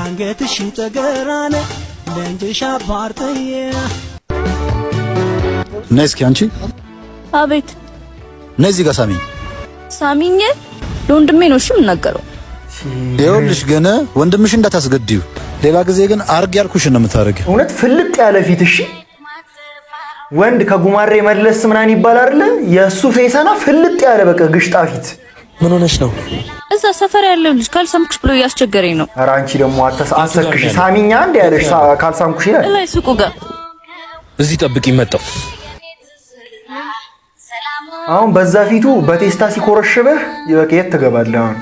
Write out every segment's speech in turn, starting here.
አንገትሽ ጠገራነ ለንጀሽ አባርተየ ነስኪ አንቺ አቤት ነዚህ ጋር ሳሚኝ ለወንድሜ ነው እሺ የምናገረው ይኸውልሽ ግን ወንድምሽ እንዳታስገድዩ ሌላ ጊዜ ግን አርግ ያልኩሽ ነው የምታረጊው እውነት ፍልጥ ያለ ፊት እሺ ወንድ ከጉማሬ መለስ ምናን ይባላል አይደል የሱ ፌሳና ፍልጥ ያለ በቃ ግሽጣ ፊት ምን ሆነሽ ነው እዛ ሰፈር ያለው ልጅ ካልሳምኩሽ ብሎ ያስቸገረኝ ነው ኧረ አንቺ ደግሞ አሰክሽ ሳሚኛ እንደ ያለሽ ካልሳምኩሽ ይላል ላይ ሱቁ ጋር እዚህ ጠብቂ መጣው አሁን በዛ ፊቱ በቴስታ ሲኮረሽበህ የት ትገባለህ አሁን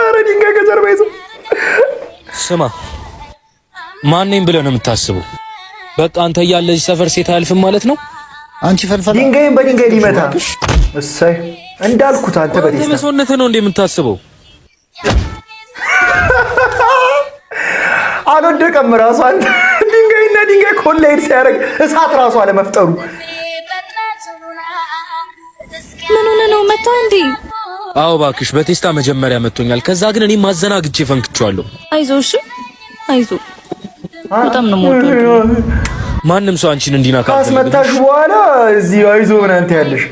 ኧረ ድንጋይ ከጀርባ ይዞ ስማ ማንንም ብለህ ነው የምታስበው በቃ አንተ ያለ እዚህ ሰፈር ሴት አልፍም ማለት ነው አንቺ ፈልፈል ድንጋይን በድንጋይ ሊመታ እሰይ እንዳልኩት አንተ በቴስታ ለሰውነትህ ነው እንደምታስበው አልወደቀም ራሱ አንተ ድንጋይና ድንጋይ ኮሌድ ሲያደርግ እሳት ራሱ አለመፍጠሩ ምን ሆነ ነው መጣ እንዴ አዎ ባክሽ በቴስታ መጀመሪያ መጥቶኛል ከዛ ግን እኔ ማዘናግጬ ፈንክቻለሁ አይዞሽ አይዞ በጣም ነው ሞተው ማንንም ሰው አንቺን እንዲናካ ካስመታሽ በኋላ እዚህ አይዞ ምን አንተ ያለሽ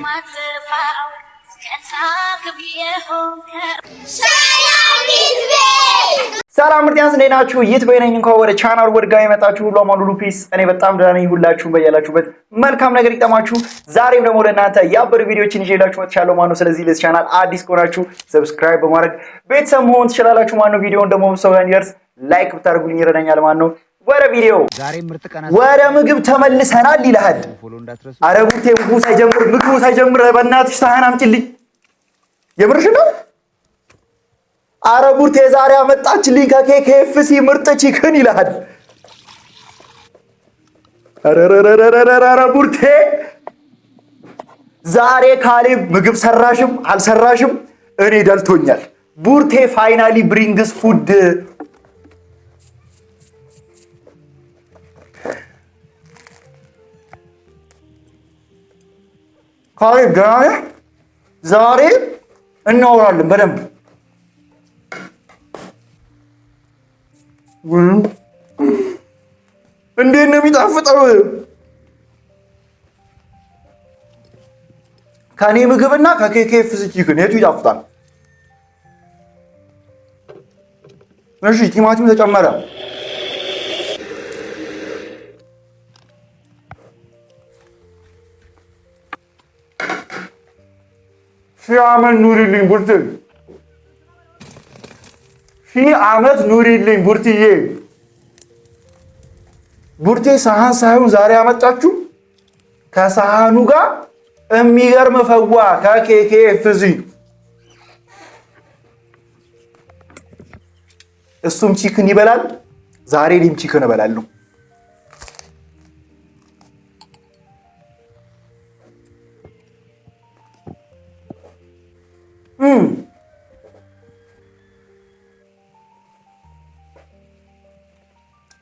ሰላም ምርጥያንስ እንዴት ናችሁ? ይትበይነኝ እንኳን ወደ ቻናል ወድጋ የመጣችሁ ሁሉ አማኑሉ ፒስ እኔ በጣም ደህና ነኝ። ሁላችሁም በያላችሁበት መልካም ነገር ይጠማችሁ። ዛሬም ደግሞ ለእናንተ ያበሩ ቪዲዮዎችን ይዤላችሁ መጥቻለሁ ማለት ነው። ስለዚህ ለዚህ ቻናል አዲስ ከሆናችሁ ሰብስክራይብ በማድረግ ቤተሰብ መሆን ትችላላችሁ ማለት ነው። ቪዲዮውን ደግሞ ሰው ጋር እንዲደርስ ላይክ ብታደርጉልኝ ይረዳኛል ማለት ነው። ወደ ቪዲዮ ወደ ምግብ ተመልሰናል ይላል። አረ ቡቴ ምግቡ ሳይጀምር በእናትሽ ሳህን አምጪልኝ። የምርሽ ነው? አረ ቡርቴ ዛሬ አመጣችልኝ ከኬኤፍሲ ምርጥ ቺክን ይላል። አረ ቡርቴ ዛሬ ካሌብ ምግብ ሰራሽም አልሰራሽም እኔ ደልቶኛል። ቡርቴ ፋይናሊ ብሪንግስ ፉድ ካሌብ ገና ዛሬ እናወራለን በደንብ እንዴት ነው የሚጣፍጠው? ከኔ ምግብና ከኬኤፍሲ ቺክን የቱ ይጣፍጣል? እሺ ቲማቲም ተጨመረ። ሺህ ዓመት ኑሪልኝ ቡርቴ፣ ሺህ ዓመት ኑሪልኝ ቡርትዬ። ቡርቴ ሳህን ሳይሆን ዛሬ አመጣችሁ ከሳህኑ ጋር የሚገርም ፈዋ ከኬኤፍሲ እሱም ቺክን ይበላል። ዛሬ እኔም ቺክን እበላለሁ።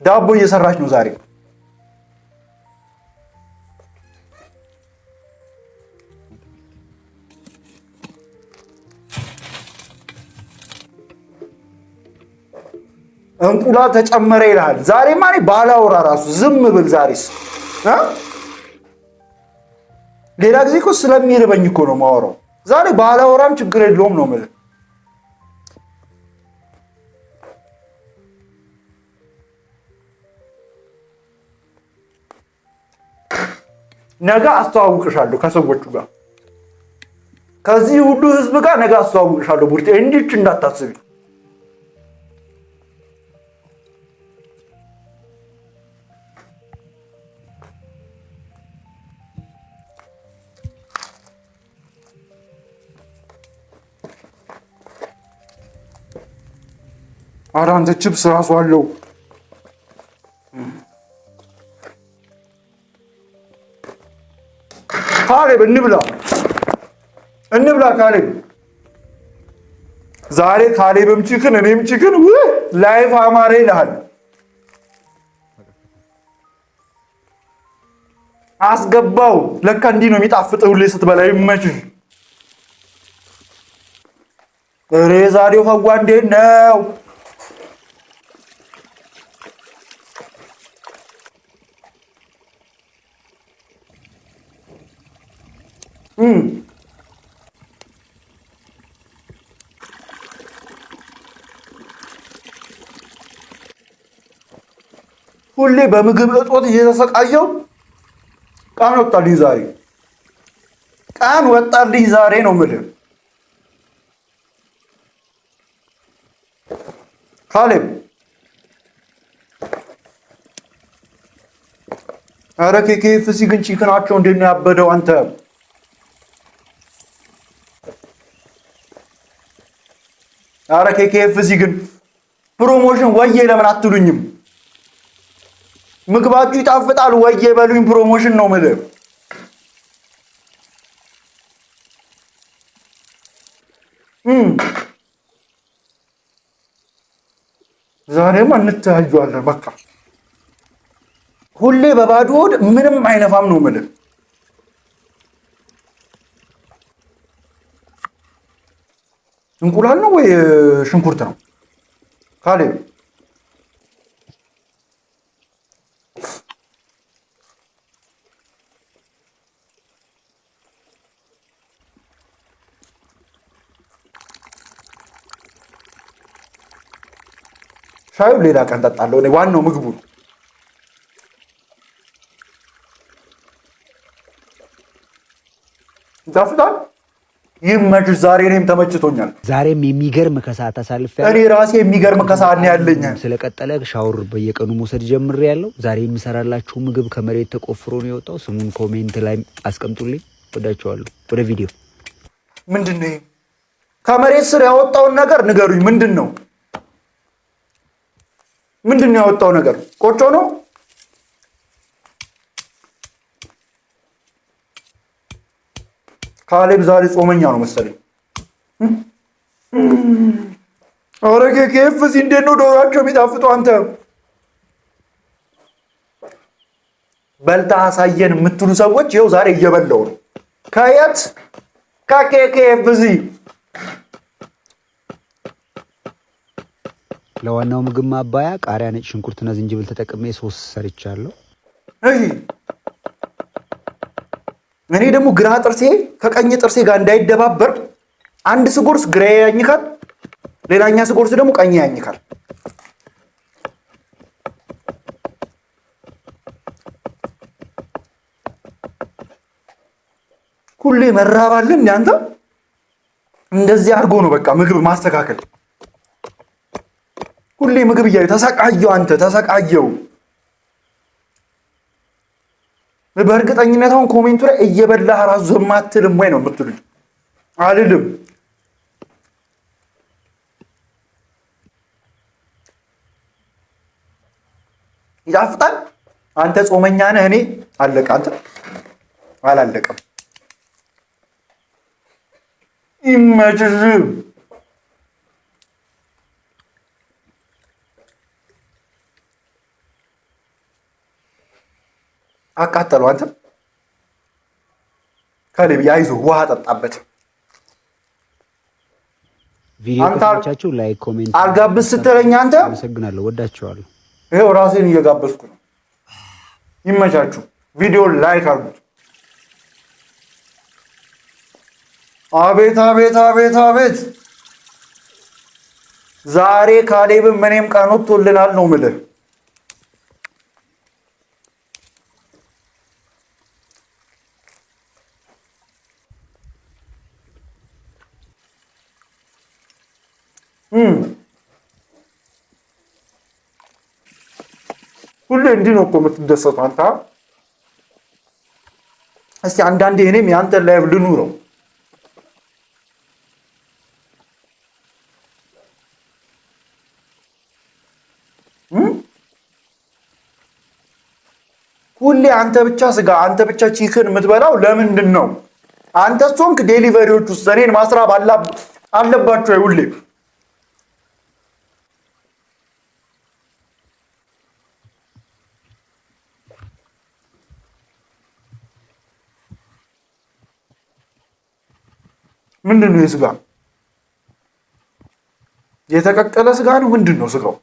ዳቦ እየሰራች ነው ዛሬ። እንቁላል ተጨመረ ይላል። ዛሬማ እኔ ባላወራ ራሱ ዝም ብል ዛሬስ ሌላ ጊዜ እኮ ስለሚርበኝ እኮ ነው የማወራው። ዛሬ ባላወራም ችግር የለውም ነው የምልህ። ነገ አስተዋውቅሻለሁ ከሰዎቹ ጋር ከዚህ ሁሉ ህዝብ ጋር ነገ አስተዋውቅሻለሁ ቡርቴ፣ እንዲች እንዳታስቢ። ኧረ አንተ ችፕስ ራሱ አለው። ካሌብ እንብላ ካሌብ። ዛሬ ካሌብም ቺክን እኔም ቺክን ላይፍ አማረ ይልሃል። አስገባው። ለካ እንዲህ ነው የሚጣፍጠው ሁሌ ስትበላ ይመችሽ። ዛሬው ፈዋ እንዴት ነው? ሁሌ በምግብ እጦት እየተሰቃየው ቀን ወጣልኝ ዛሬ ነው የምልህ። ካሌብ ኧረ KFC ግን ቺክናቸው እንዴት ነው ያበደው አንተ? ኧረ KFC ግን ፕሮሞሽን ወዬ ለምን አትሉኝም? ምግባችሁ ይጣፍጣል ወዬ በሉኝ። ፕሮሞሽን ነው የምልህ። ዛሬማ እንተያዩዋለን በቃ። ሁሌ በባዶ ሆድ ምንም አይነፋም ነው የምልህ። እንቁላል ነው ወይ ሽንኩርት ነው ካሌብ? ሻዩ ሌላ ቀን ጠጣለሁ እኔ። ዋናው ምግቡ ነው። ይጣፍጣል። ይመችሽ። ዛሬ እኔም ተመችቶኛል። ዛሬም የሚገርም ከሰዓት አሳልፌያለሁ። እኔ ራሴ የሚገርም ከሰዓት ነው ያለኝ። ስለቀጠለ ሻወር በየቀኑ መውሰድ ጀምሬያለሁ። ዛሬ የምሰራላችሁ ምግብ ከመሬት ተቆፍሮ ነው የወጣው። ስሙን ኮሜንት ላይ አስቀምጡልኝ። ወዳችኋለሁ። ወደ ቪዲዮ። ምንድን ነው ከመሬት ስር ያወጣውን ነገር ንገሩኝ። ምንድን ነው ያወጣው ነገር? ቆጮ ነው? ካሌብ ዛሬ ጾመኛ ነው መሰለኝ። ኧረ KFC እንዴት ነው ዶሯቸው የሚጣፍጠው? አንተ በልተህ አሳየን የምትሉ ሰዎች ይኸው ዛሬ እየበላው ነው። ከየት? ከKFC። ለዋናው ምግብ ማባያ ቃሪያ፣ ነጭ ሽንኩርትና ዝንጅብል ተጠቅሜ ሶስ ሰርቻለሁ። እሺ እኔ ደግሞ ግራ ጥርሴ ከቀኝ ጥርሴ ጋር እንዳይደባበር አንድ ስጎርስ ግራ ያኝካል፣ ሌላኛ ስጎርስ ደግሞ ቀኝ ያኝካል። ሁሌ መራባለን አንተ። እንደዚህ አድርጎ ነው በቃ ምግብ ማስተካከል። ሁሌ ምግብ እያዩ ተሰቃየው አንተ ተሰቃየው። በእርግጠኝነት አሁን ኮሜንቱ ላይ እየበላህ ራሱ ዝም አትልም ወይ ነው የምትሉኝ? አልልም። ይጣፍጣል። አንተ ጾመኛ ነህ፣ እኔ አለቀ። አንተ አላለቀም። ይመችሽ። አቃጠሉ። አንተ ካሌብ አይዞህ፣ ውሃ ጠጣበት። ቪዲዮ ከተመቻችሁ ላይክ፣ ኮሜንት አልጋብዝ ስትለኝ አንተ አመሰግናለሁ። ወዳችኋለሁ። ይሄው ራሴን እየጋበዝኩ ነው። ይመቻችሁ። ቪዲዮ ላይክ አድርጉት። አቤት አቤት አቤት አቤት! ዛሬ ካሌብም እኔም ቀን ወጥቶልናል ነው የምልህ። ሁሌ እንዲህ ነው እኮ የምትደሰቱ አንተ። እስቲ አንዳንዴ እኔም የአንተን ላይቭ ልኑረው። ሁሌ አንተ ብቻ ስጋ፣ አንተ ብቻ ቺክን የምትበላው ለምንድን ነው? አንተ ሶንክ ዴሊቨሪዎች ውስጥ እኔን ማስራብ አለባቸው ሁሌ። ምንድን ነው የስጋ የተቀቀለ ስጋ ነው? ምንድን ነው ስጋው?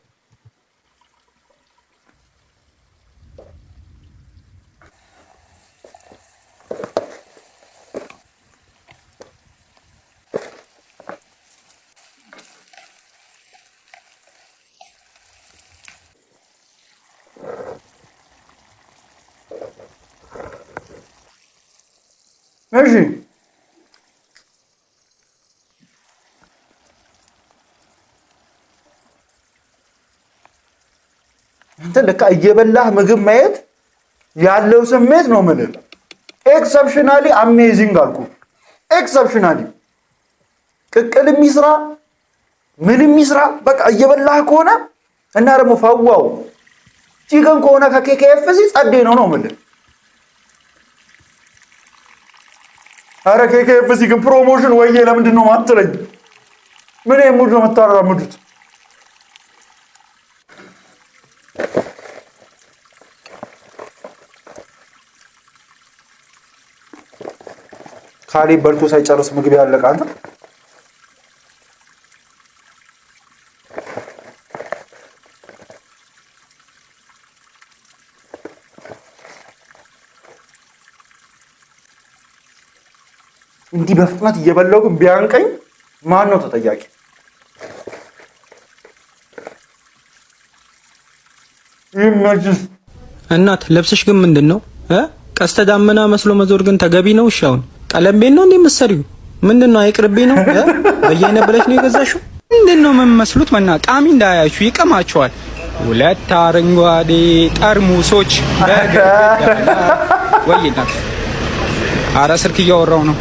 እሺ አንተ ለካ እየበላህ ምግብ ማየት ያለው ስሜት ነው ማለት ኤክሰፕሽናሊ አሜዚንግ አልኩ። ኤክሰፕሽናሊ ቅቅልም ይስራ ምንም ይስራ በቃ እየበላህ ከሆነ እና ደግሞ ፈዋው ቺከን ከሆነ ከኬኬኤፍሲ ጸዴ ነው ማለት። አረ ኬኬኤፍሲ ግን ፕሮሞሽን ወይዬ ለምንድን ነው ማትለኝ? ምን ሙድ ነው የምታራምዱት? ካሌብ በልቶ ሳይጨርስ ምግብ ያለቀ አንተ እንዲህ በፍጥነት እየበላው ግን ቢያንቀኝ ማን ነው ተጠያቂ? ይመችስ እናት ለብሰሽ ግን ምንድነው ቀስተ ዳመና መስሎ መዞር ግን ተገቢ ነው? እሺ አሁን ቀለምቤን ነው እንዴ መሰሪው? ምንድነው አይቅርብኝ ነው በየአይነ ብለሽ ነው የገዛሽው? ምንድነው የምመስሉት? መና ቃሚ እንዳያችሁ ይቀማቸዋል። ሁለት አረንጓዴ ጠርሙሶች ወይ እናት። አረ ስልክ እያወራው ነው።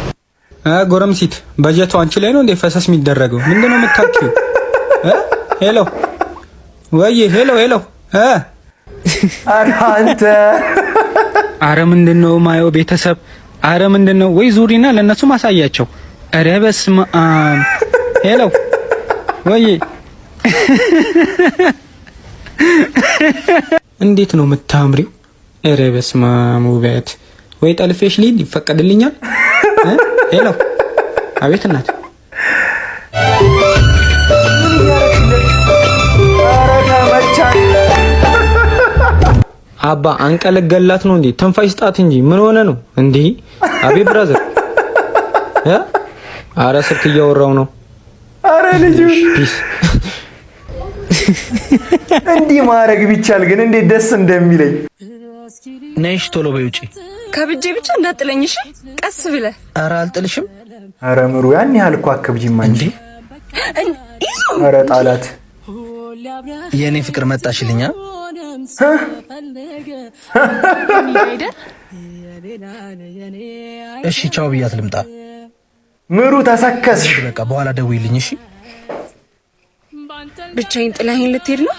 ጎረምሲት በጀቱ አንቺ ላይ ነው እንዴ ፈሰስ የሚደረገው? ምንድነው የምታውቂው? ሄሎ ወይ ሄሎ ሄሎ አንተ አረ ምንድነው ማየው ቤተሰብ? አረ ምንድነው? ወይ ዙሪና ለነሱ ማሳያቸው። አረ በስመ አብ ሄሎ ወይ እንዴት ነው የምታምሪው? አረ በስመ አብ ውበት። ወይ ጠልፌሽ ሊድ ይፈቀድልኛል? ሄሎ አቤት እናት። አባ አንቀለገላት ነው እንዴ? ተንፋሽ ስጣት እንጂ ምን ሆነ ነው እንዴ? አቤት ብራዘር አረ ስልክ እያወራው ነው። አረ ልጅ እንዲህ ማድረግ ቢቻል ግን እንዴት ደስ እንደሚለኝ። ነሽ ቶሎ በይ ውጪ። ከብጄ ብቻ እንዳጥለኝ እሺ፣ ቀስ ብለህ። አረ አልጥልሽም። አረ ምሩ ያን ያህል እኮ አከብጂማ እንጂ። አረ ጣላት የኔ ፍቅር መጣሽልኛ። እሺ ቻው ብያት ልምጣ። ምሩ ተሰከስሽ። በቃ በኋላ ደውይልኝ እሺ። ብቻዬን ጥለኸኝ ልትሄድ ነው?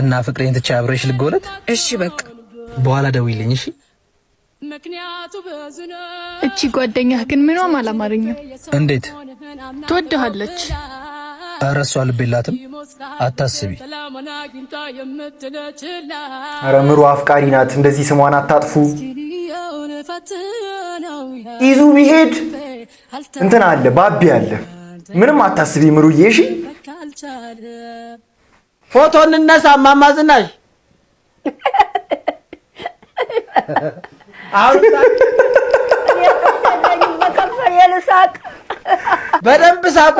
እና ፍቅሬን ትቼ አብረሽ ልጎለት? እሺ በቃ በኋላ ደውይልኝ እሺ። እቺ ጓደኛህ ግን ምንም አላማረኝም። እንዴት? ትወድሃለች። ኧረ እሷ ልብ የላትም አታስቢ። ኧረ ምሩ አፍቃሪ ናት። እንደዚህ ስሟን አታጥፉ። ይዙ ቢሄድ እንትን አለ ባቢ አለ። ምንም አታስቢ ምሩዬ እሺ። ፎቶ እንነሳ እማማ ዝናሽ። በደንብ ሳቁ።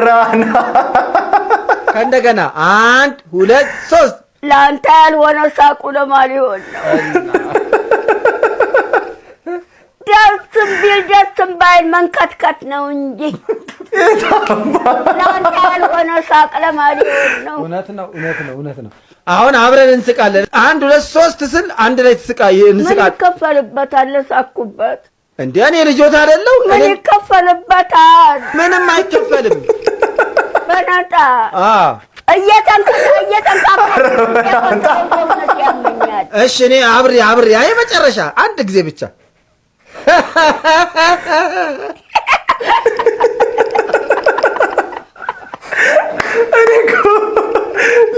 ራና ከእንደገና 1 2 3 ለአንተ ያልሆነ ሳቁ ለማን ይሆን ነው? ደስም ቢል ደስም ባይል መንከትከት ነው እንጂ ለአንተ ያልሆነ ሳቅ ለማን ይሆን ነው? እውነት ነው። አሁን አብረን እንስቃለን። 1 2 3 ስል አንድ ላይ እንስቃለን። ምን ይከፈልበታል? ሳኩበት እንዴ እኔ ልጆት አይደለሁ? ምን ይከፈልበታል? ምንም አይከፈልም። በናታ እየተንካፋ እሺ እኔ አብሬ አይ መጨረሻ አንድ ጊዜ ብቻ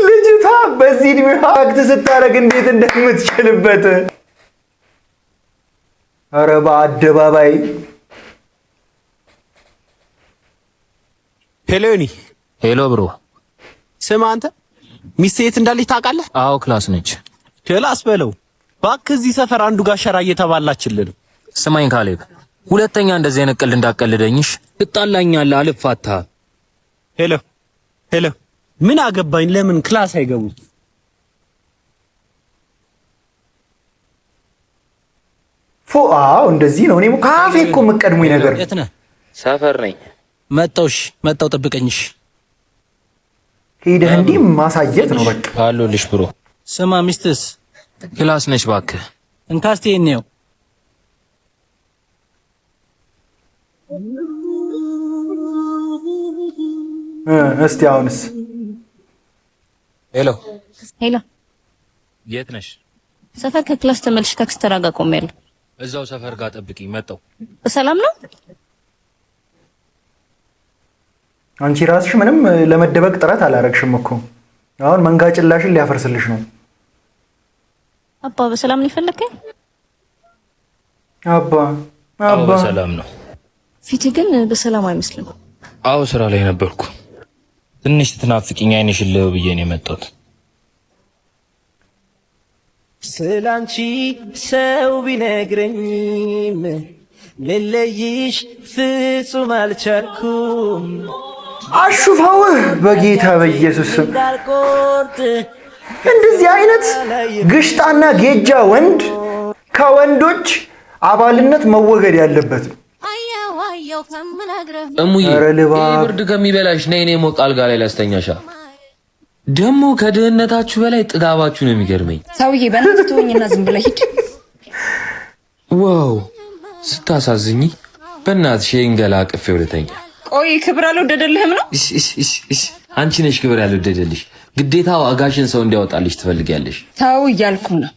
ልጅቷ በዚህ እድሜዋ አክት ስታደርግ እንዴት እንደምትችልበት። ኧረ በአደባባይ ሄሎኒ። ሄሎ ብሮ። ስማ አንተ ሚስቴ የት እንዳለች ታውቃለህ? አዎ ክላስ ነች። ክላስ በለው እባክህ። እዚህ ሰፈር አንዱ ጋር ሸራ እየተባላችልን። ስማኝ ካሌብ፣ ሁለተኛ እንደዚህ አይነት ቀልድ እንዳቀልደኝሽ። ትጣላኛለህ፣ አልፋታህ። ሄሎ ምን አገባኝ? ለምን ክላስ አይገቡም? አዎ እንደዚህ ነው። እኔም ካፌ እኮ የምትቀድሙኝ ነገር የት ነህ? ሰፈር ነኝ። መጣሁሽ፣ መጣሁ፣ ጠብቀኝሽ። ሄደህ እንዲህ ማሳየት ነው በቃ። አለሁልሽ ብሮ። ስማ ሚስትስ ክላስ ነሽ እባክህ። እንካስቴ ነው እስቲ አሁንስ። ሄሎ ሄሎ፣ የት ነሽ? ሰፈር ከክላስ ተመልሽ ታክሲ ተራ ጋር ቆሜያለሁ። እዛው ሰፈር ጋር ጠብቂኝ፣ መጣሁ። በሰላም ነው? አንቺ ራስሽ ምንም ለመደበቅ ጥረት አላረግሽም እኮ። አሁን መንጋጭላሽን ሊያፈርስልሽ ነው። አባ በሰላም ነው የፈለከኝ? አባ በሰላም ነው። ፊት ግን በሰላም አይመስልም። አዎ ስራ ላይ ነበርኩ። ትንሽ ስትናፍቂኝ አይንሽን ልብ ብዬ ነው የመጣሁት። ስላንቺ ሰው ቢነግረኝም ልለይሽ ፍጹም አልቻልኩም። አሹፋው በጌታ በኢየሱስ እንደዚህ አይነት ግሽጣና ጌጃ ወንድ ከወንዶች አባልነት መወገድ ያለበት ነው። እሙዬ ብርድ ከሚበላሽ ነይ እኔ ሞቅ አልጋ ላይ ላስተኛሻ። ደግሞ ከድህነታችሁ በላይ ጥጋባችሁ ነው የሚገርመኝ። ሰውዬ በእናትህ ተወኝና ዝም ብለህ ሂድ። ዋው ስታሳዝኝ። በእናትሽ እንገላ አቅፌ ወደተኛ። ቆይ ክብር አልወደደልህም ነው? አንቺ ነሽ ክብር ያልወደደልሽ። ግዴታ ዋጋሽን ሰው እንዲያወጣልሽ ትፈልጊያለሽ። ተው እያልኩ ነው።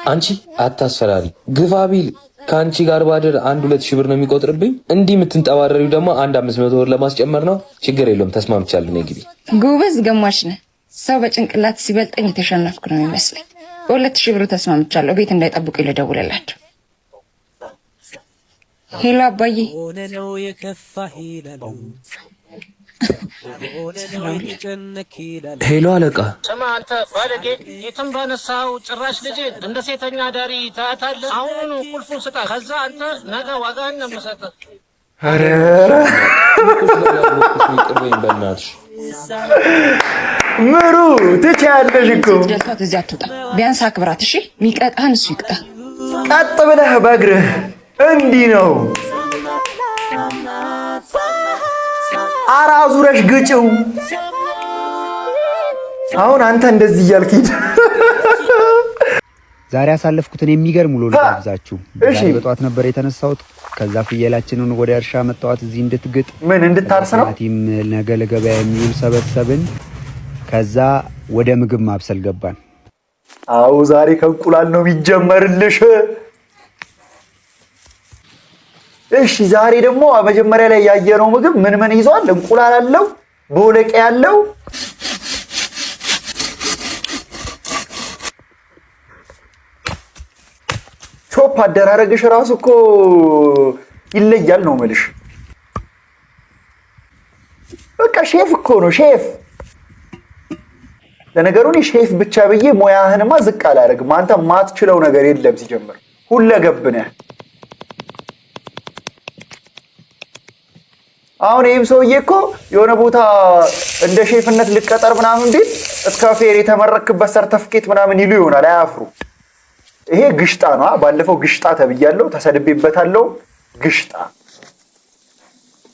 አንቺ አታስፈራሪ። ግፋ ቢል ከአንቺ ጋር ባድር 1-2 ሺህ ብር ነው የሚቆጥርብኝ። እንዲህ የምትንጠባረሪው ደግሞ 500 ብር ለማስጨመር ነው። ችግር የለውም ተስማምቻለሁ። ነይ ግቢ። ጎበዝ ገማች ነህ። ሰው በጭንቅላት ሲበልጠኝ የተሸነፍኩ ነው የሚመስለኝ። በ2000 ብር ተስማምቻለሁ። ቤት እንዳይጠብቁ ልደውልላቸው። ሄሎ አባዬ። ሄሎ አለቃ። ስማ አንተ ባለጌ፣ የትም ባነሳው ጭራሽ ልጅ እንደ ሴተኛ ዳሪ ታያታለህ። አሁኑ ቁልፉን ስጣት። ከዛ አንተ ነገ ዋጋህን ነው የምሰጥህ። ምሩ ትችያለሽ እኮ። ደልቷት እዚህ አትወጣ። ቢያንስ አክብራት እሺ። የሚቀጣህን እሱ ይቅጣ። ቀጥ ብለህ በእግርህ እንዲህ ነው አራዙረሽ ግጭው። አሁን አንተ እንደዚህ እያልክ ሂድ። ዛሬ ያሳለፍኩትን የሚገርም ውሎ ልጋብዛችሁ። ዛሬ በጠዋት ነበር የተነሳሁት። ከዛ ፍየላችንን ወደ እርሻ መጣኋት እዚህ እንድትግጥ። ምን እንድታርስ ነው? ቲም ነገ ለገበያ የሚውል ሰበሰብን። ከዛ ወደ ምግብ ማብሰል ገባን። አው ዛሬ ከእንቁላል ነው የሚጀመርልሽ። እሺ ዛሬ ደግሞ መጀመሪያ ላይ ያየነው ምግብ ምን ምን ይዟል? እንቁላል አለው፣ ቦለቄ ያለው፣ ቾፕ አደራረግሽ ራሱ እኮ ይለያል ነው የምልሽ። በቃ ሼፍ እኮ ነው ሼፍ። ለነገሩ እኔ ሼፍ ብቻ ብዬ ሙያህንማ ዝቅ አላደርግም። አንተ ማትችለው ነገር የለም ሲጀምር፣ ሁለገብ ነህ። አሁን ይሄም ሰውዬ እኮ የሆነ ቦታ እንደ ሼፍነት ልቀጠር ምናምን ቢል እስከ ፌር የተመረክበት ሰርተፍኬት ምናምን ይሉ ይሆናል። አያፍሩ። ይሄ ግሽጣ ነው። ባለፈው ግሽጣ ተብያለሁ፣ ተሰድቤበታለሁ። ግሽጣ።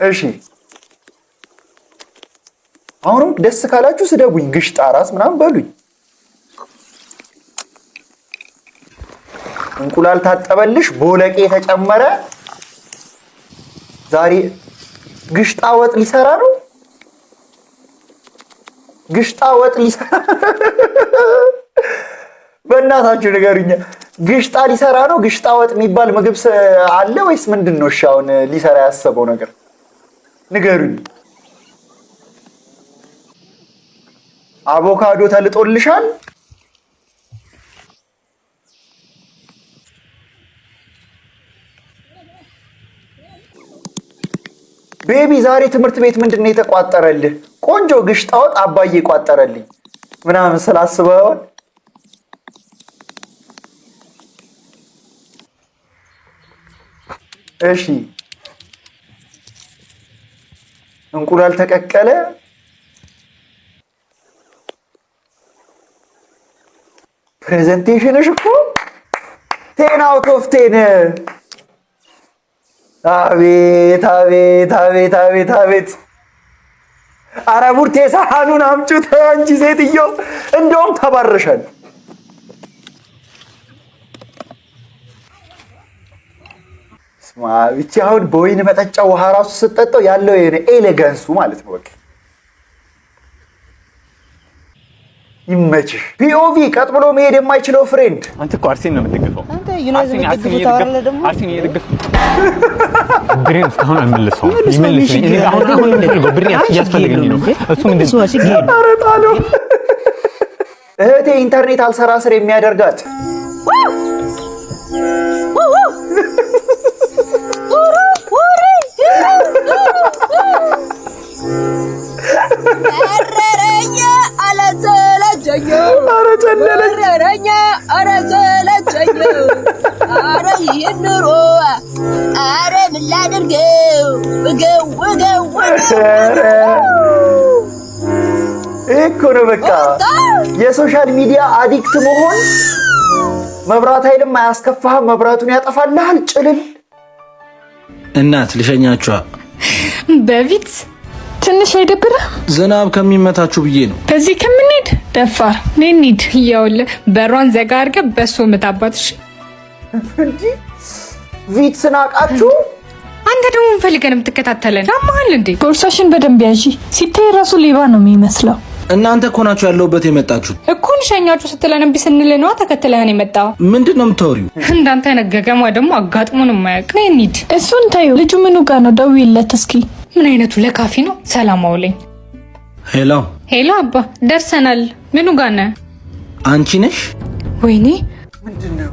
እሺ አሁንም ደስ ካላችሁ ስደቡኝ፣ ግሽጣ ራስ ምናምን በሉኝ። እንቁላል ታጠበልሽ፣ ቦለቄ ተጨመረ። ዛሬ ግሽጣ ወጥ ሊሰራ ነው። ግሽጣ ወጥ ሊሰራ በእናታችሁ ንገሩኝ። ግሽጣ ሊሰራ ነው። ግሽጣ ወጥ የሚባል ምግብ አለ ወይስ ምንድን ነው? እሺ አሁን ሊሰራ ያሰበው ነገር ንገሩኝ። አቮካዶ ተልጦልሻል። ቤቢ ዛሬ ትምህርት ቤት ምንድን ነው የተቋጠረልህ? ቆንጆ ግሽጣ ወጥ አባዬ ቋጠረልኝ ምናምን ስላስበው። እሺ እንቁላል ተቀቀለ። ፕሬዘንቴሽንሽ እኮ 10 out of 10 አቤት አቤት አቤት አቤት አቤት ኧረ ቡርቴ ሳህኑን አምጪው እንጂ ሴትዮ እንደውም ተባረሻል ስማ ብቻ አሁን በወይን መጠጫ ውሃ ራሱ ስትጠጣው ያለው ኤሌጋንሱ ማለት ነው በቃ ይመችሽ ፒኦቪ ቀጥ ብሎ መሄድ የማይችለው ፍሬንድ አንተ እኮ አርሴን ነው የምትደግፈው አንተ ዩናይትድ የምትደግፈው ታወራለ ደግሞ አርሴን እየደገፍኩ ብሬን እስካሁን አልመለሰውም ይመልስልኝ እኔ አሁን የምፈልገው ብሬን እያስፈልገኝ ነው እሱ ምንድን ነው ኧረ ጣለው እህቴ ኢንተርኔት አልሰራ ስር የሚያደርጋት እኮ ነው በቃ የሶሻል ሚዲያ አዲክት መሆን መብራት ኃይልም አያስከፋህም መብራቱን ያጠፋልሃል ጭልል እናት ልሸኛችኋ በፊት ትንሽ አይደብረ ዝናብ ከሚመታችሁ ብዬ ነው በዚህ ከምንሄድ ደፋር ነኝድ ይያውል በሯን ዘጋ አድርገህ በሶ መታባትሽ እንዴ ቪትስን አቃችሁ አንተ ደግሞ ፈልገን የምትከታተለን ያማል እንዴ ቦርሳሽን በደንብ ያዢ ሲታይ ራሱ ሌባ ነው የሚመስለው እናንተ እኮ ናችሁ ያለውበት የመጣችሁት እኮ ልሸኛችሁ ስትለን እምቢ ስንል ነው ተከትለህን የመጣው ምንድነው የምታወሪው እንዳንተ ነገገማ ደግሞ አጋጥሞን የማያውቅ ነኝድ እሱን ታዩ ልጁ ምኑ ጋር ነው ደውይለት እስኪ ምን አይነቱ ለካፊ ነው ሰላም አውለኝ ሄሎ ሄሎ አባ ደርሰናል ምኑ ጋር ነህ አንቺ ነሽ ወይኔ ምንድነው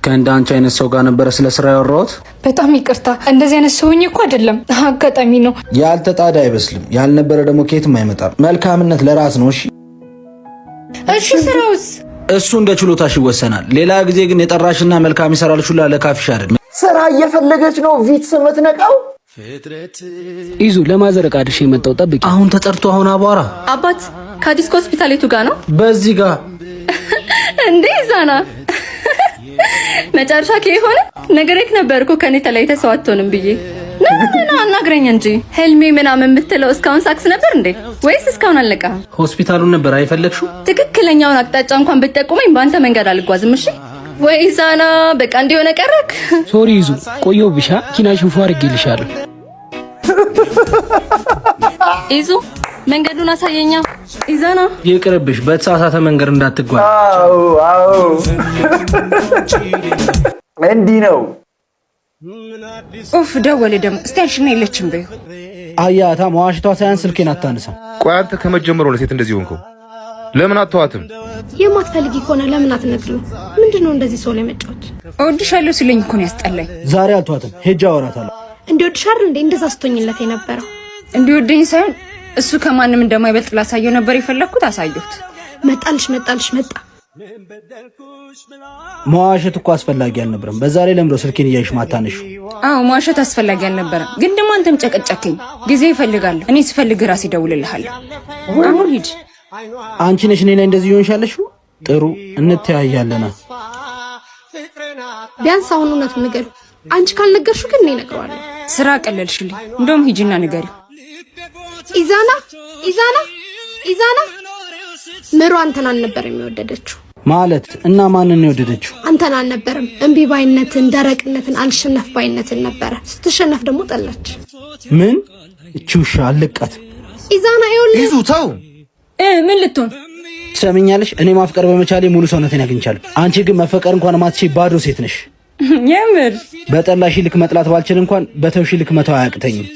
ከእንደ አንቺ አይነት ሰው ጋር ነበር ስለ ስራ ያወራሁት በጣም ይቅርታ እንደዚህ አይነት ሰውኝ እኮ አይደለም አጋጣሚ ነው ያልተጣዳ አይበስልም ያልነበረ ደግሞ ከየትም አይመጣም መልካምነት ለራስ ነው እሺ እሺ ስራውስ እሱ እንደ ችሎታሽ ይወሰናል ሌላ ጊዜ ግን የጠራሽና መልካም ይሰራልሽ ሁላ ለካፊሽ አይደል ስራ እየፈለገች ነው ቪትስ የምትነቃው ይዙ ለማዘረቅ አድሽ የመጣው ጠብቂ አሁን ተጠርቶ አሁን አቧራ አባት ከዲስኮ ሆስፒታል የቱ ጋር ነው በዚህ ጋር እንዴ ዛና መጨረሻ ከሆነ ነገሬክ ነበርኩ ከኔ ተለይተ ሰው አትሆንም ብዬ ና አናግረኝ እንጂ ህልሜ ምናምን የምትለው እስካሁን ሳክስ ነበር እንዴ ወይስ እስካሁን አልነቃህም ሆስፒታሉን ነበር አይፈለግሽው ትክክለኛውን አቅጣጫ እንኳን ብትጠቁመኝ በአንተ መንገድ አልጓዝም እሺ ወይ ዛና በቃ እንዲሆነ ቀረክ ሶሪ ይዙ ቆየው ብሻ ኪናሽን ፏ አድርጌልሻለሁ ይዙ መንገዱን አሳየኛ ኢዛና ይቅርብሽ በተሳሳተ መንገድ እንዳትጓዝ አዎ እንዲህ ነው ኡፍ ደወለ ደግሞ ስቴሽን የለችም በይ አያታ መዋሽቷ ሳይንስ ስልኬን አታነሳም ቆይ አንተ ከመጀመሪያው ለሴት እንደዚህ ሆንከው ለምን አትተዋትም የማትፈልጊ ከሆነ ለምን አትነግሪው ምንድነው እንደዚህ ሰው ላይ መጫወት እወድሻለሁ ሲለኝ እኮ ነው ያስጠላኝ ዛሬ አልተዋትም ሄጄ አወራታለሁ እንዲወድሻል እንዴ እንደዛ አስቶኝለት የነበረው እንዲወደኝ ሳይሆን እሱ ከማንም እንደማይበልጥ ላሳየው ነበር የፈለኩት አሳየሁት መጣልሽ መጣ መዋሸት እኮ አስፈላጊ አልነበረም በዛ ላይ ለምዶ ስልኬን እያይሽ ማታነሽ አዎ መዋሸት አስፈላጊ አልነበረም ግን ደግሞ አንተም ጨቀጨከኝ ጊዜ ይፈልጋል እኔ ስፈልግ ራሴ እደውልልሃለሁ አሁን ሂድ አንቺ ነሽ እኔ ላይ እንደዚህ ይሆንሻለሽ ጥሩ እንተያያለና ቢያንስ አሁን እውነቱን ንገሪው አንቺ ካልነገርሽው ግን እኔ እነግረዋለሁ ስራ ቀለልሽልኝ እንደውም ሂጂና ንገሪው ኢዛና ምሩ አንተን አልነበረም የወደደችው ማለት እና ማንን ነው የወደደችው አንተን አልነበረም እምቢ ባይነትን ደረቅነትን አልሸነፍ ባይነትን ነበረ ስትሸነፍ ደግሞ ጠላች ምን እቺውሻ አልቀት ኢዛና ይዙ ተው ምን ልትሆን ትሰሚኛለሽ እኔ ማፍቀር በመቻሌ ሙሉ ሰውነቴን አግኝቻለሁ አንቺ ግን መፈቀር እንኳን ማትችይ ባዶ ሴት ነሽ የምር በጠላሽ ልክ መጥላት ባልችል እንኳን በተውሽ ልክ መተው አያቅተኝም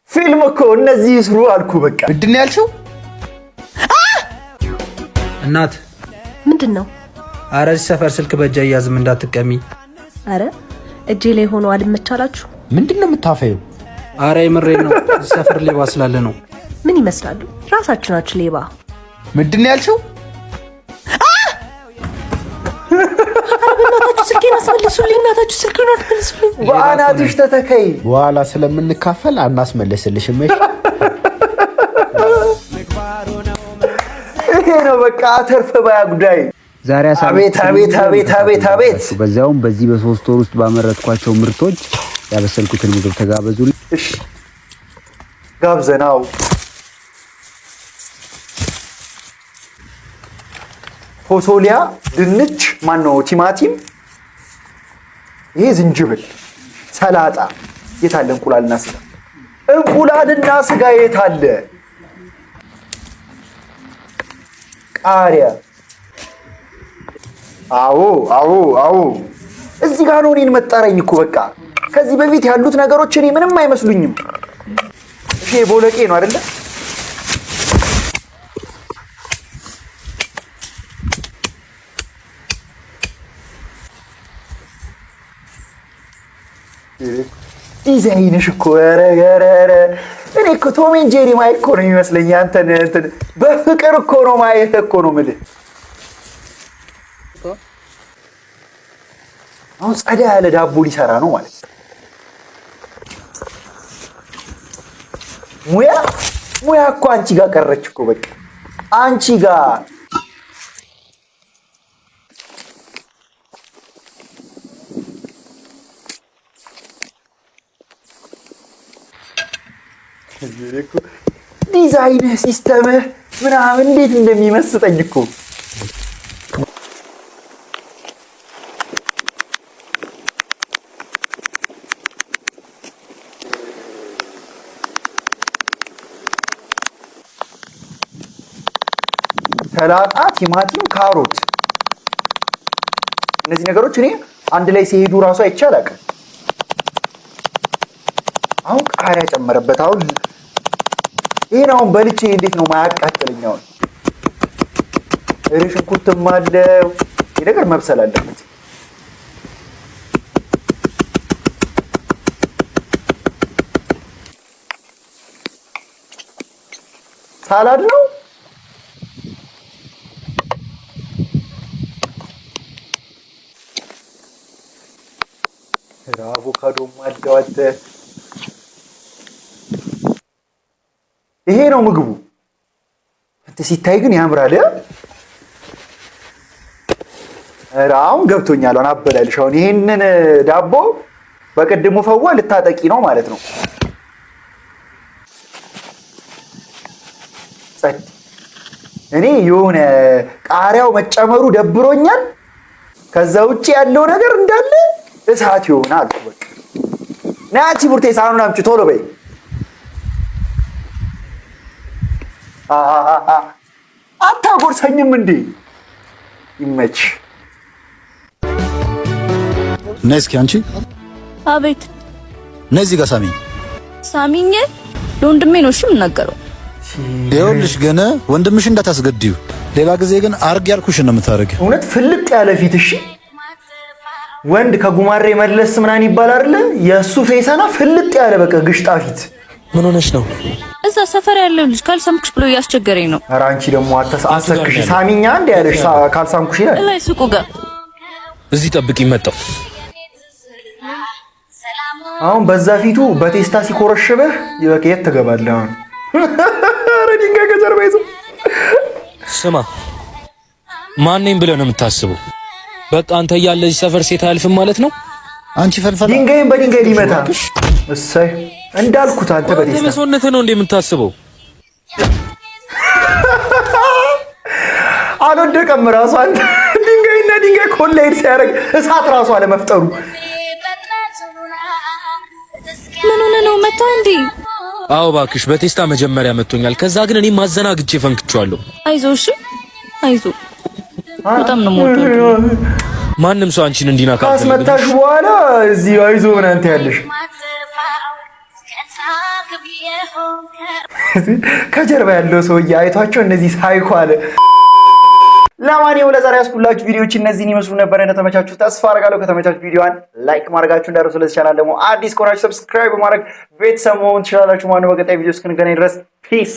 ፊልም እኮ እነዚህ ይስሩ አልኩ በቃ ምንድን ነው ያልሽው እናት ምንድነው ኧረ እዚህ ሰፈር ስልክ በእጅ አያዝም እንዳትቀሚ ኧረ እጄ ላይ ሆኖ አልመቻላችሁ ምንድነው የምታፈየው ኧረ የምሬን ነው እዚህ ሰፈር ሌባ ስላለ ነው ምን ይመስላሉ ራሳችሁ ናችሁ ሌባ ምንድን ነው ያልሽው እናታችሁ ስልኬን አስመልሱልኝ እናታችሁ ስልኬን አስመልሱልኝ በአናትሽ ተተከይ በኋላ ስለምንካፈል አናስመለስልሽም ይሄ ነው በቃ አተርፈ ባያ ጉዳይ። ዛሬ አቤት አቤት አቤት አቤት አቤት። በዛውም በዚህ በ3 ወር ውስጥ ባመረትኳቸው ምርቶች ያበሰልኩትን ምግብ ተጋበዙልኝ። እሺ ጋብዘናው። ፎሶሊያ፣ ድንች፣ ማነው ቲማቲም፣ ይሄ ዝንጅብል፣ ሰላጣ። የት አለ እንቁላልና ስጋ? እንቁላልና ስጋ የት አለ? ቃሪያ። አዎ አዎ አዎ፣ እዚህ ጋር ነው እኔን መጣረኝ እኮ በቃ። ከዚህ በፊት ያሉት ነገሮች እኔ ምንም አይመስሉኝም። እሺ ቦለቄ ነው አይደለ? ዲዛይንሽ እኮ ኧረ እኔ እኮ ቶም ኤንድ ጄሪ ማየት እኮ ነው የሚመስለኝ። አንተን እንትን በፍቅር እኮ ነው ማየት እኮ ነው የምልህ። አሁን ጸዳ ያለ ዳቦ ሊሰራ ነው ማለት ነው። ሙያ እኮ አንቺ ጋር ቀረች እኮ በቃ አንቺ ጋር። ዲዛይንህ ሲስተምህ ምናምን እንዴት እንደሚመስጠኝ እኮ። ሰላጣ፣ ቲማቲም፣ ካሮት፣ እነዚህ ነገሮች እኔ አንድ ላይ ሲሄዱ ራሱ አይቼ አላውቅም። አሁን ቃሪያ ጨመረበት። አሁን ይሄን አሁን በልቼ እንዴት ነው ማያቃጥለኝ? አሁን ሽንኩርትም አለው። ይሄ ነገር መብሰል አለበት። ሳላድ ነው። አቮካዶም አለው። ይሄ ነው ምግቡ። አንተ ሲታይ ግን ያምራል። አሁን ገብቶኛል። አሁን አበላልሽ። አሁን ይሄንን ዳቦ በቅድሙ ፈዋ ልታጠቂ ነው ማለት ነው። እኔ የሆነ ቃሪያው መጨመሩ ደብሮኛል። ከዛ ውጪ ያለው ነገር እንዳለ እሳት ይሆናል። በቃ ናቲ ቡርቴ ሳኑን አምጪ ቶሎ በይ። አታጎርሰኝም እንዴ? ይመች። ነይ እስኪ አንቺ። አቤት። ነይ እዚህ ጋር ሳሚኝ። ሳሚኝ ለወንድሜ ነው እሺ የምናገረው። ይኸውልሽ ግን ወንድምሽ እንዳታስገድዩ። ሌላ ጊዜ ግን አርግ ያልኩሽ ነው የምታረጊው። እውነት ፍልጥ ያለ ፊት። እሺ ወንድ ከጉማሬ መለስ ምናምን ይባል አይደለ? የእሱ ፌሰና ፍልጥ ያለ በቃ ግሽጣ ፊት። ምን ሆነሽ ነው? እዛ ሰፈር ያለው ልጅ ካልሰምኩሽ ብሎ እያስቸገረኝ ነው። ኧረ አንቺ ደግሞ አሰክሽ። ሳሚኛ እንደ ያለሽ ካልሰምኩሽ ይላል። ላይ ሱቁ ጋር እዚህ ጠብቂ መጣሁ። አሁን በዛ ፊቱ በቴስታ ሲኮረሽብህ ይበቃ። የት ትገባለህ አሁን? ኧረ ድንጋይ ከጀርባ ይዘው። ስማ ማን ነኝ ብለህ ነው የምታስበው? በቃ አንተ እያለ እዚህ ሰፈር ሴት አያልፍም ማለት ነው? አንቺ ፈልፈል ድንጋይን በድንጋይ ሊመታ። እሰይ እንዳልኩት አንተ በቴስታ ለሰውነትህ ነው እንደ የምታስበው። አልወደቀም ራሱ አንተ ድንጋይና ድንጋይ ኮሌድ ሲያደርግ እሳት ራሱ አለመፍጠሩ። ምን ሆነ ነው መታ እንዴ? አዎ እባክሽ በቴስታ መጀመሪያ መቶኛል። ከዛ ግን እኔ ማዘናግቼ ፈንክቻለሁ። አይዞህ እሺ አይዞህ። በጣም ነው የምወደው። ማንም ሰው አንቺን እንዲናካ ካስመታሽ በኋላ እዚህ አይዞህ ምን አንተ ያለሽ ከጀርባ ያለው ሰውዬ አይቷቸው እነዚህ ሳይኮ አለ። ለማንኛውም ለዛሬ ያስኩላችሁ ቪዲዮዎች እነዚህን ይመስሉ ነበር። እንደተመቻችሁ ተስፋ አደርጋለሁ። ከተመቻችሁ ቪዲዮዋን ላይክ ማድረጋችሁ እንዳትረሱ። ለዚህ ቻናል ደግሞ አዲስ ከሆናችሁ ሰብስክራይብ በማድረግ ቤተሰብ መሆን ትችላላችሁ። ማነው በቀጣይ ቪዲዮ እስክንገናኝ ድረስ ፒስ